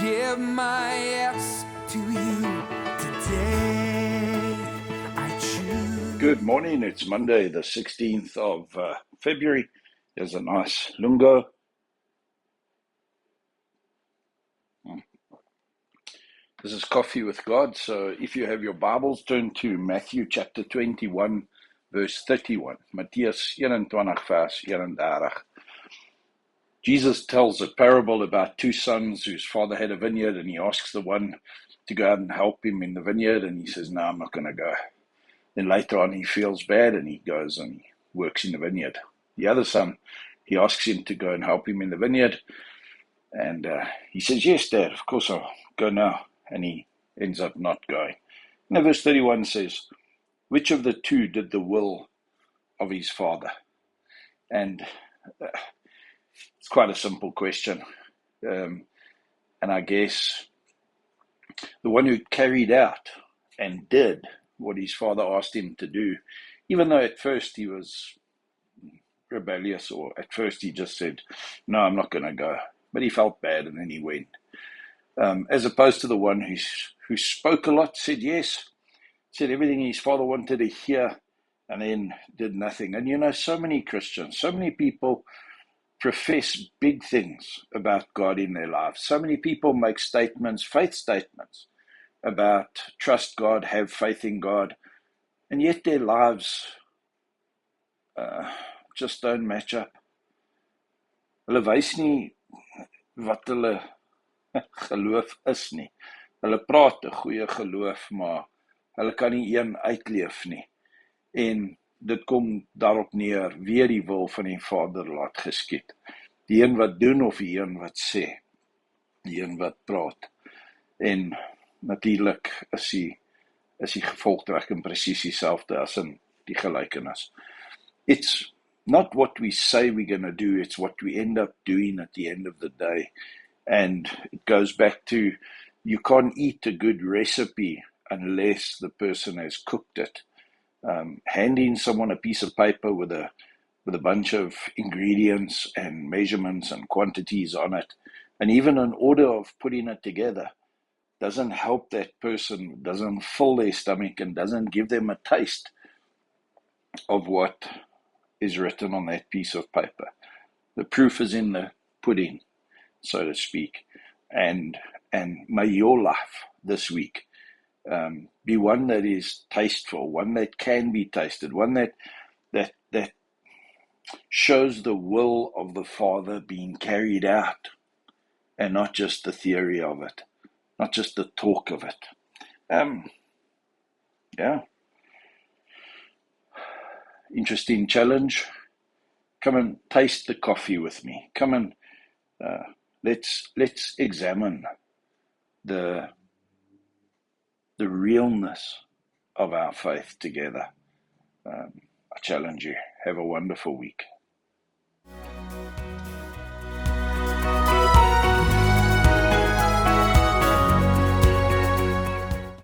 give my yes to you today. I choose. Good morning. It's Monday, the 16th of February. There's a nice lungo. This is Coffee with God. So if you have your Bibles, turn to Matthew chapter 21, verse 31. Matthäus 21, vers 31. Jesus tells a parable about two sons whose father had a vineyard, and he asks the one to go out and help him in the vineyard, and he says, no, I'm not going to go. Then later on he feels bad and he goes and he works in the vineyard. The other son, he asks him to go and help him in the vineyard, and he says, yes, Dad, of course I'll go now. And he ends up not going. Now verse 31 says, which of the two did the will of his father? And it's quite a simple question. And I guess the one who carried out and did what his father asked him to do, even though at first he was rebellious, or at first he just said, no, I'm not going to go. But he felt bad and then he went. As opposed to the one who spoke a lot, said yes, said everything his father wanted to hear, and then did nothing. And you know, so many Christians, so many people profess big things about God in their lives. So many people make statements, faith statements, about trust God, have faith in God, and yet their lives just don't match up. Hulle wys nie wat hulle geloof is nie. Hulle praat 'n goeie geloof, maar hulle kan nie een uitleef nie. En dit kom daarop neer, weer die wil van die Vader laat geskied. Die een wat doen of die een wat sê, die een wat praat. En natuurlik is die gevolgtrekking presies dieselfde as in die gelykenis. It's not what we say we're going to do, it's what we end up doing at the end of the day. And it goes back to, you can't eat a good recipe unless the person has cooked it. Handing someone a piece of paper with a bunch of ingredients and measurements and quantities on it, and even an order of putting it together, doesn't help that person, doesn't fill their stomach, and doesn't give them a taste of what is written on that piece of paper. The proof is in the pudding, so to speak. And may your life this week be one that is tasteful, one that can be tasted, one that shows the will of the Father being carried out, and not just the theory of it, not just the talk of it. Interesting challenge. Come and taste the coffee with me. Come and let's examine the realness of our faith together. I challenge you. Have a wonderful week.